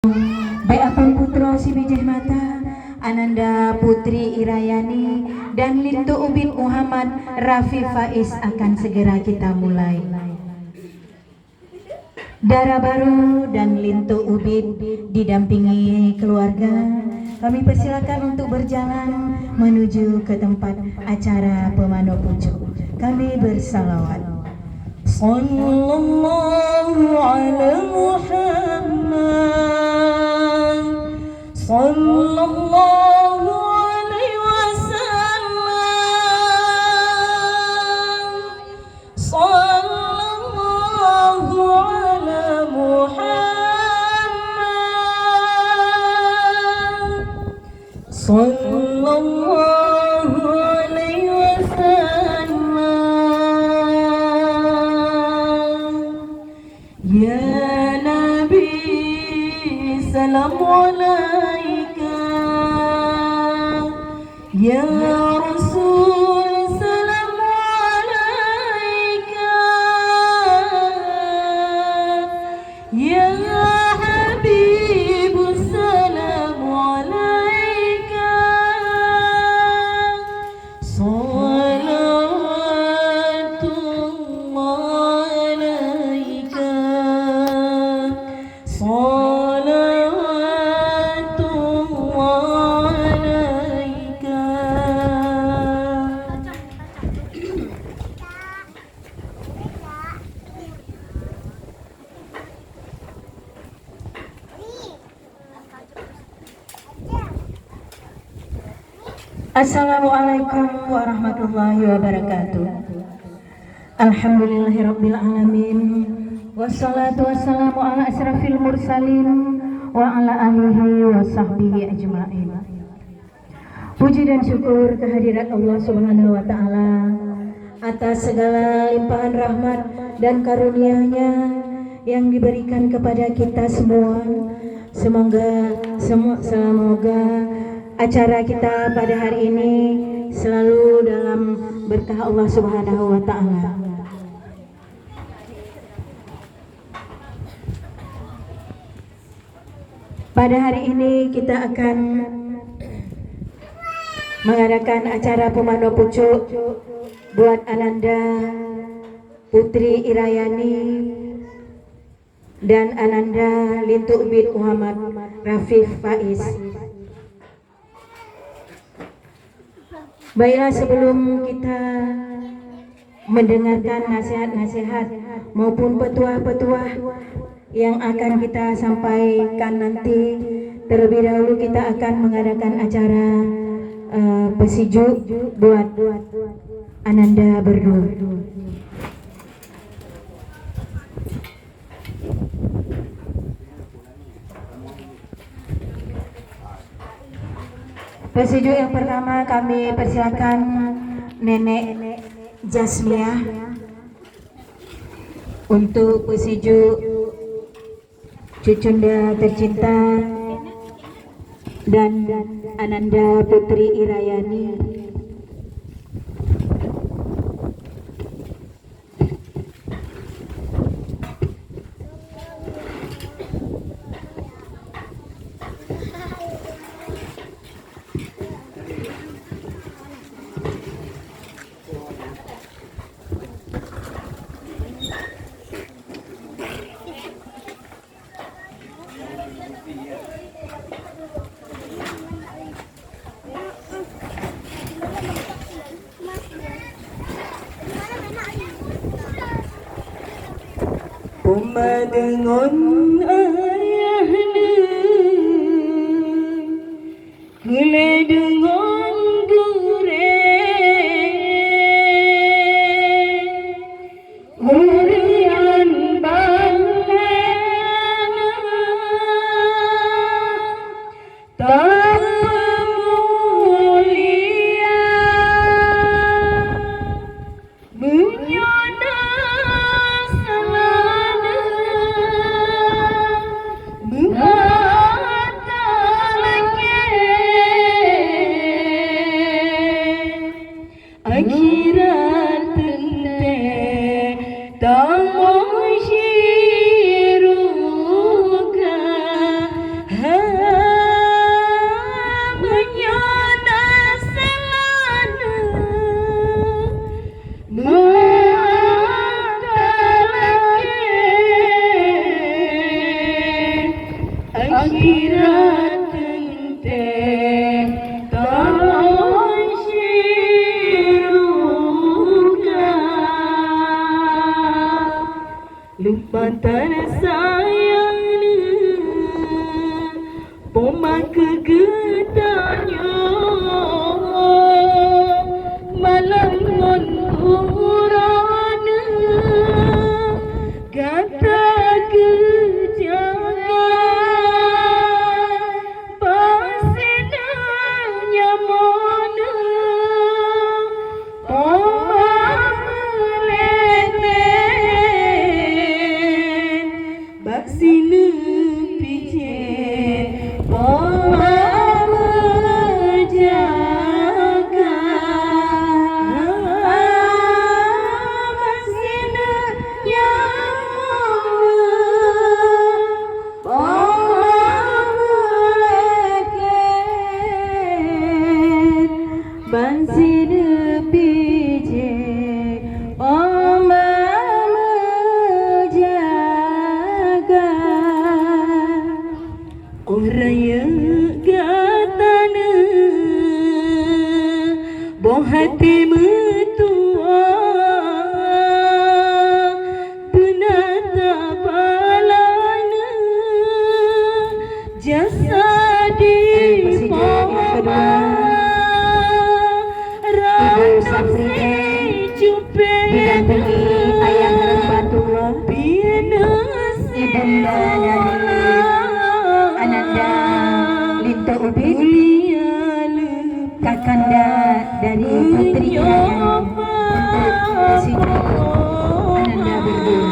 Beapun Putro si Bijih Mata, Ananda Putri Irayani, dan Lintu Ubin Muhammad Rafi Faiz akan segera kita mulai. Dara Baru dan Lintu Ubin didampingi keluarga, kami persilakan untuk berjalan menuju ke tempat acara pemandu pucuk. Kami bersalawat. Sallallahu ala Muhammad, sallallahu alaihi wasallam, sallallahu ala Muhammad, sallallahu alaihi wasallam. Ya Nabi, salam alaika. Ya Rasul, salam alaika. Ya Habib, salam alaika. Assalamualaikum warahmatullahi wabarakatuh. Alhamdulillahirabbil alamin. Wassalatu wassalamu ala asrafil mursalin wa ala alihi wa sahbihi ajmain. Puji dan syukur kehadirat Allah Subhanahu wa taala atas segala limpahan rahmat dan karunia-Nya yang diberikan kepada kita semua. Semoga acara kita pada hari ini selalu dalam berkah Allah Subhanahu wa taala. Pada hari ini kita akan mengadakan acara pemandu pucuk buat Ananda Putri Irayani dan Ananda Lintu Ubin Muhammad Rafi Faiz. Baiklah, sebelum kita mendengarkan nasihat-nasihat maupun petuah-petuah yang akan kita sampaikan nanti, terlebih dahulu kita akan mengadakan acara pesiju buat Ananda berdua. Pesiju yang pertama kami persilakan Nenek Jasmiah untuk pesiju Cucunda tercinta dan Ananda Putri Irayani. Uma dengan ayahnya, gule dengan gure, urian balena, tak mulia, menyona akhirat tenteng tahun syiruka lumpatan sayangnya pemaka getahnya malam urana kata kejaga pasinanya mana melenen baksina pijet menjaga baksina Bansir bije menjaga orang yang gatana boh hati metua penata balana jasa di didampingi ayah Rangbatua, ibunda dari Ananda Linto Ubid, kakanda dari Putri Rayan untuk Presiden Ananda Berdua.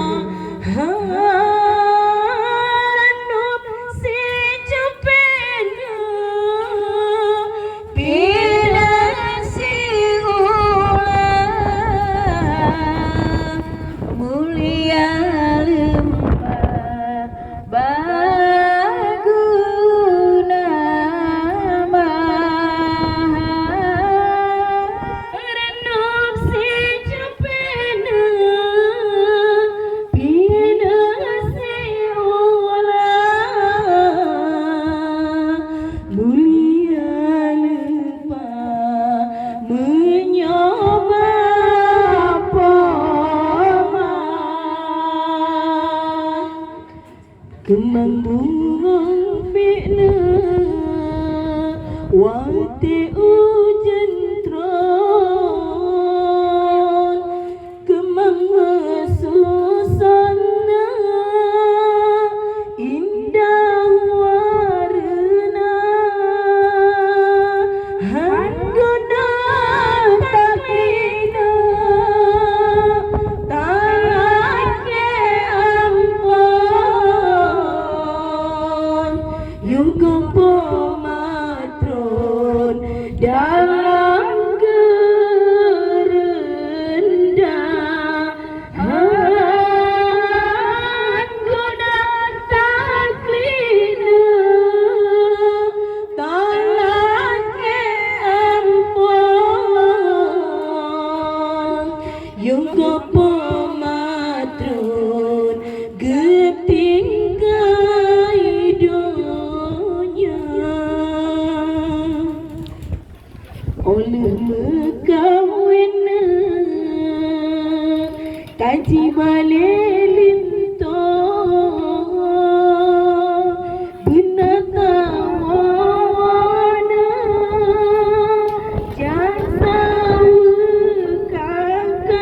Kemang bunga fitna wate ujan tron kemang susana indah warna hangguna taklina talake yung kepomatron dalam kerendahan guna taklina talake ampun yung kepomatron getingkai dunia oleh mekawin kaji balelinto binatawana jasa kakak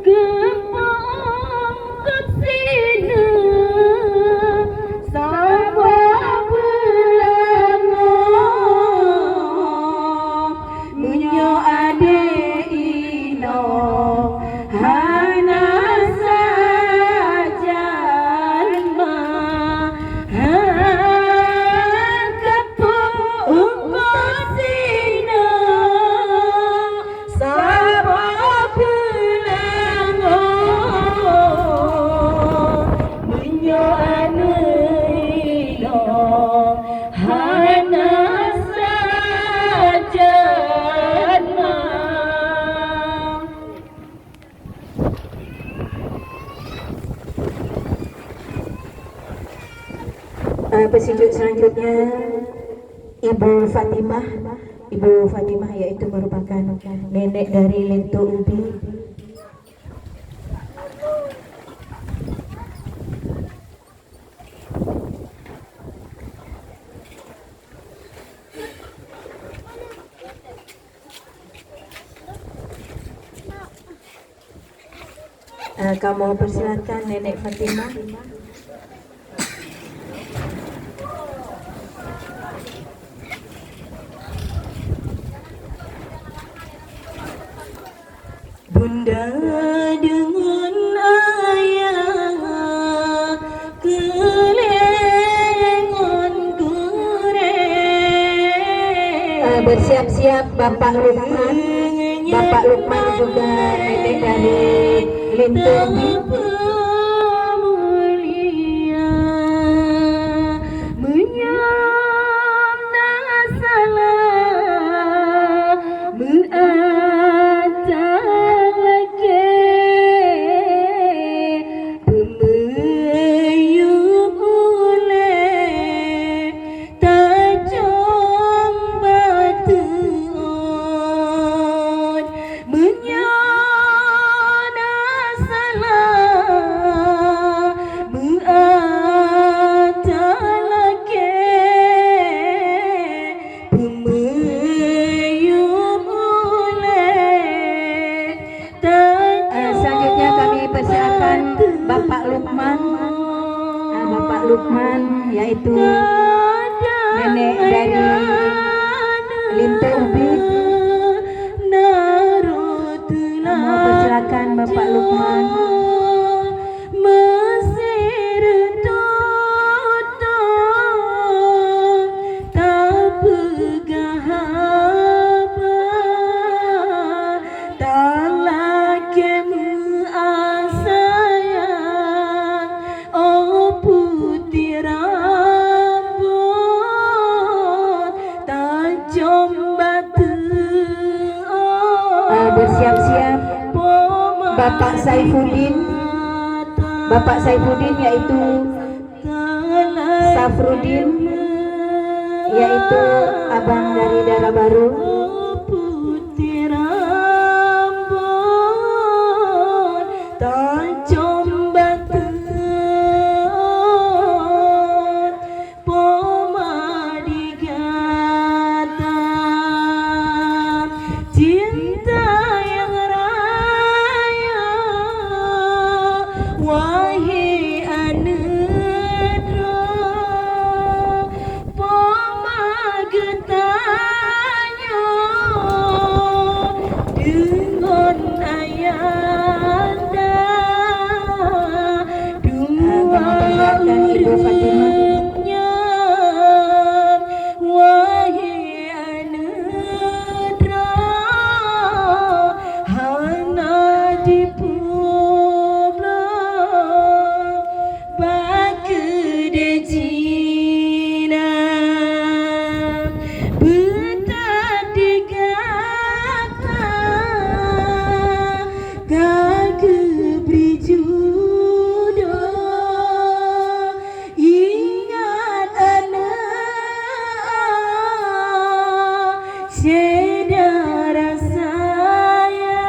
kepong kesina sama belangong menyo ade ino Pesejuk selanjutnya Ibu Fatimah. Ibu Fatimah yaitu merupakan nenek dari Lintu Ubi. Kamu persilakan Nenek Fatimah. Bunda dengan ayah kelengon goreng. Bersiap-siap Bapak Lukman. Bapak Lukman juga nenek dari Lintu. Bapak Lukman, Bapak Lukman yaitu nenek dari Lintu Ubi. Mau persilakan Bapak Lukman. Bersiap-siap Bapak Saifuddin. Bapak Saifuddin yaitu Safruddin, yaitu abang dari Dara Baru. Wahai anedro pemagetanyo dengan ayanda dua Ibu Fatimah. Wahai anedro hana dipu saudara sayang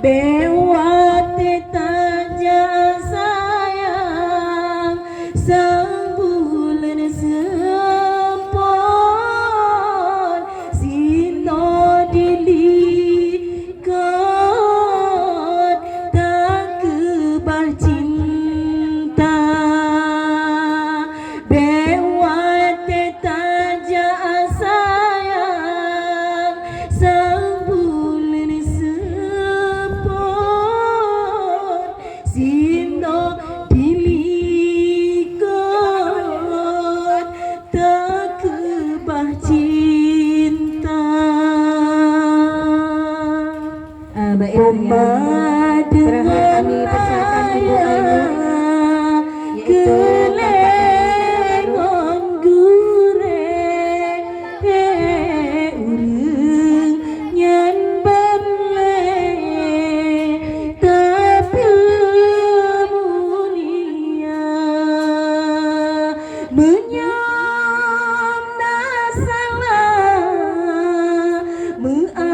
bewat tanja sayang sang bulan sempon sino dilikat tak kebal cinta bewat tanja Sino diliko Menyam nasalah meatalake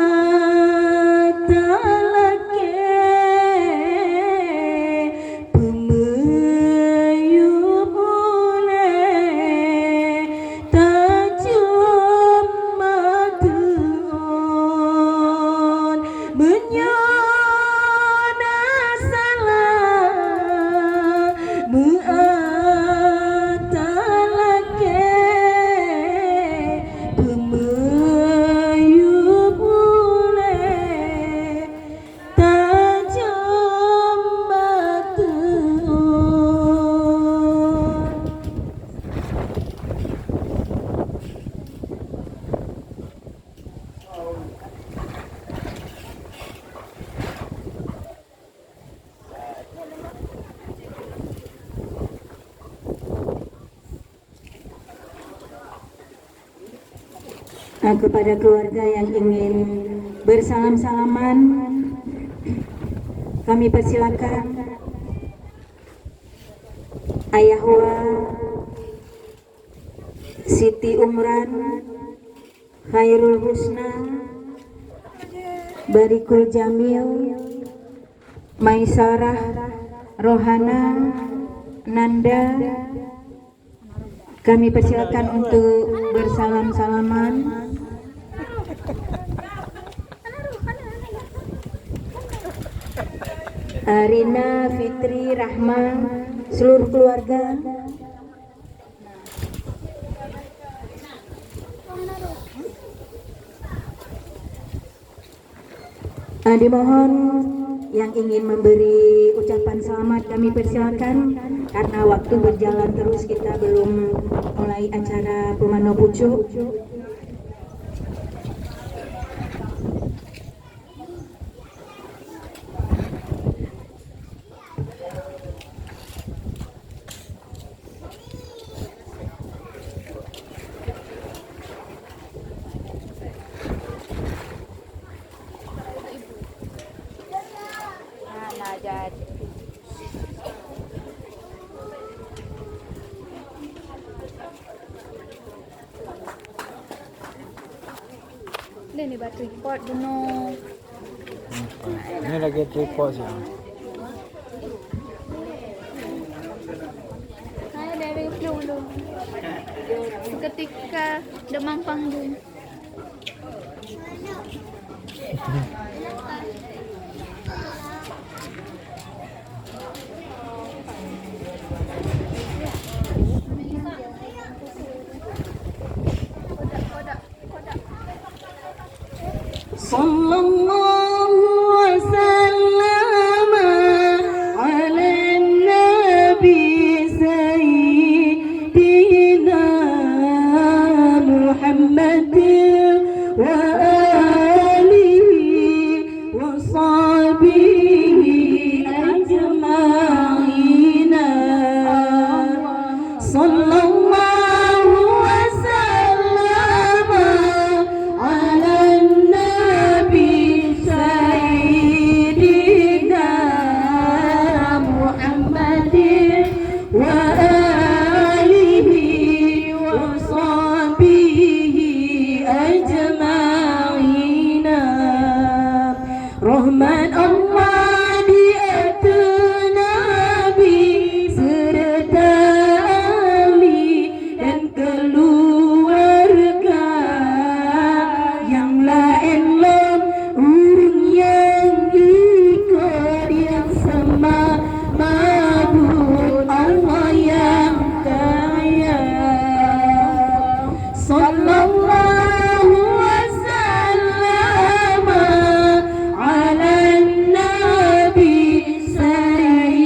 pemeyup oleh tajam matuon menyam nasalah meatalake pemeyup oleh tajam matuon. Kepada keluarga yang ingin bersalam-salaman, kami persilakan Ayahwa Siti Umran, Khairul Husna, Barikul Jamil, Maisarah, Rohana, Nanda. Kami persilakan untuk bersalam-salaman. Rina, Fitri, Rahma, seluruh keluarga. Dimohon yang ingin memberi ucapan selamat kami persilakan, karena waktu berjalan terus kita belum mulai acara Pemano Pucuk. Ini buat tripod dulu. Ini lagi tripod sih. Saya dari dulu. Seketika demam panggung. Sallallahu wasallam ala nabi sayyidina Muhammad wa alihi wa sahbihi ajma'in. Sallallahu wasallam ala Rahman Allah di atas Nabi serta ahli dan keluarga yang lain lam urung yang ikut yang sama mabud Allah yang kaya. Sallallahu wasallam ala nabi sayyidina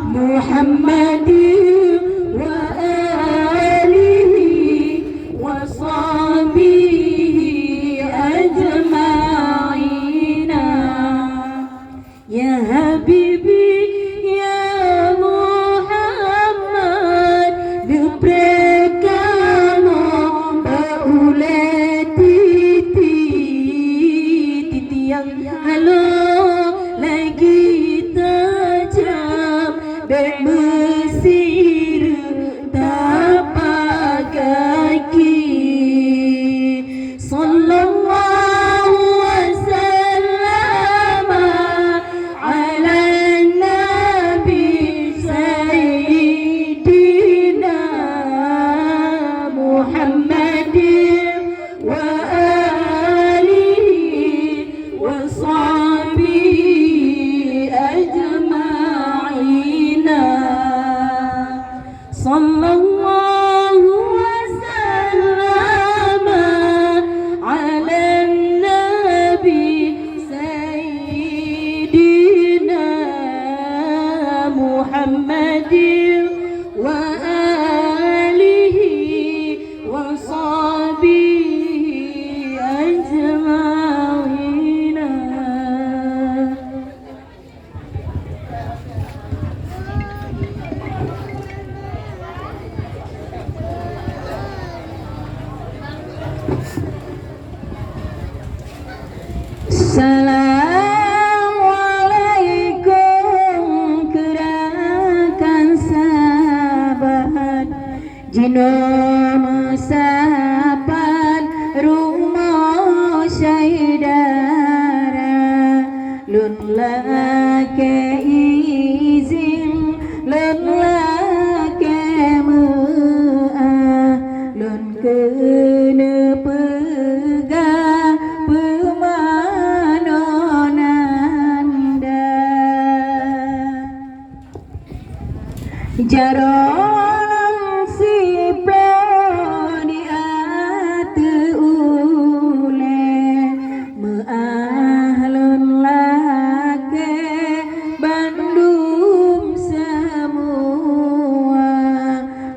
Muhammad wa alihi wa sahbihi ajma'in. Ya Habibi ya Muhammad diberikan titi yang halo lagi tajam dan محمد وآله وصحبه أجمعين. Assalamualaikum gerakan sahabat Jino mesapat rumah syaidara lun lake izin lun lake mu'ah lun kena pegang pemanonanda jaron si di ate ule meahlun lake Bandung semua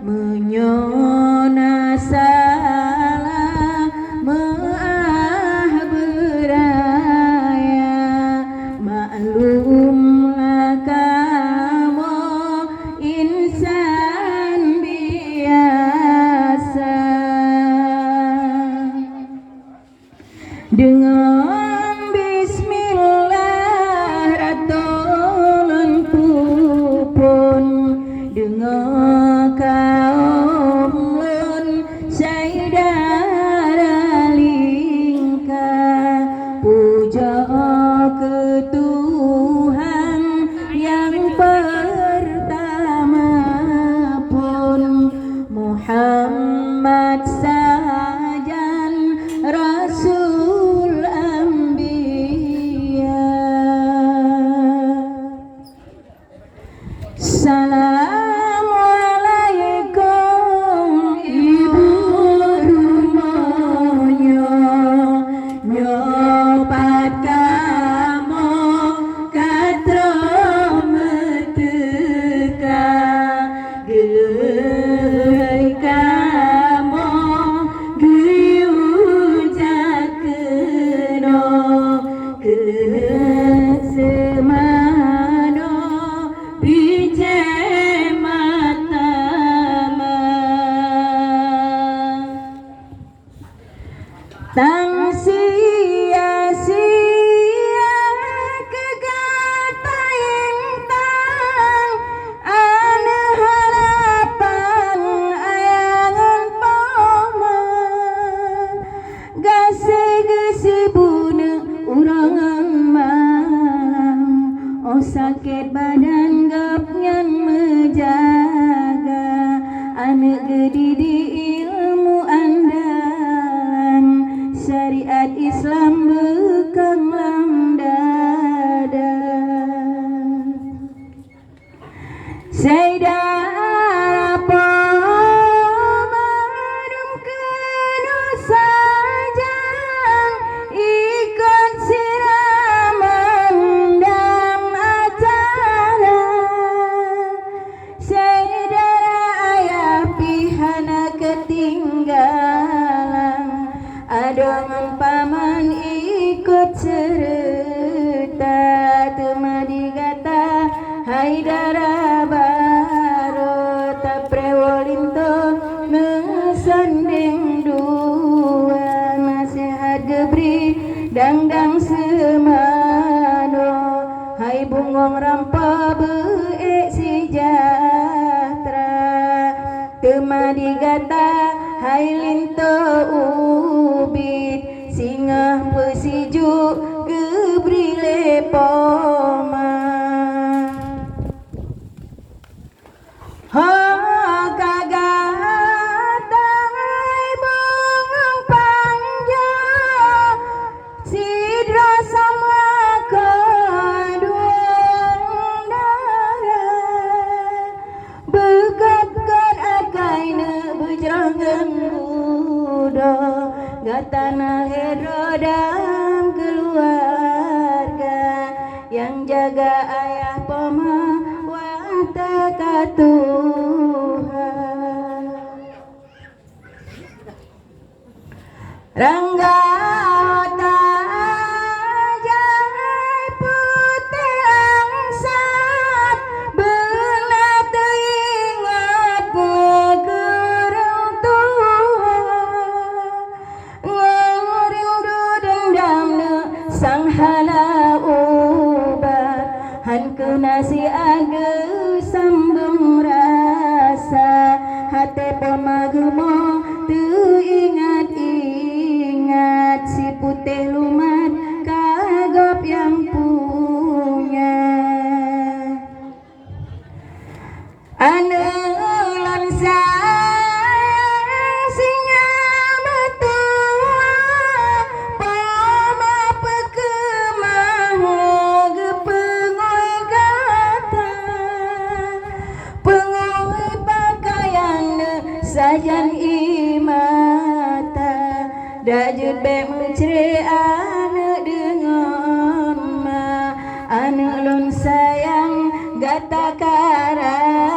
menyona salah meah beraya maklumlah kamu insan biasa dengan bismillah ratulun pupun dengan kaum lun saudara lingkar puja ke Tuhan yang pertama pun Muhammad sajan Rasul Anbiya. Assalamualaikum ibu rumahnya nyopat kamu katro meteka gelai kamu giujakeno kesemano bije matama tang sia-sia kegata intang ane harapan ayangan pama gase-gase bune urang emang oh sakit badan gapnyan menjaga anak gede di ilmu andalan syariat Islam bekang lamdada Saudara pemadam kena saja ikut siraman dan acara saudara ayah pihana ketinggalan adongan paman ikut serta temadi kata Haidara baro taprewolinto mesanding dua nasihat gebri dangdang semano hai bungong rampa beek sejahtera temadi kata hai linto ubit singah pesiju gebri lepoma kagatai bengong panjang sidra sama kedua darah bekat-kat akaina bejrangan muda gatana herodam keluarga yang jaga ayah pemawan Tuhan Rangga tajai putih langsat beuna teu ingat ngegereng Tuhan ngerindu dendamna sang halaubat hankeuna si ageus sambung rasa hate pamagemo teu ingat si putih lumat kagop yang punya anu lansa singa betua pama pekemah gepengoy gata pengoy pakaian sajan imata dajud be mencre anu dengan ma anu lun sayang gata kara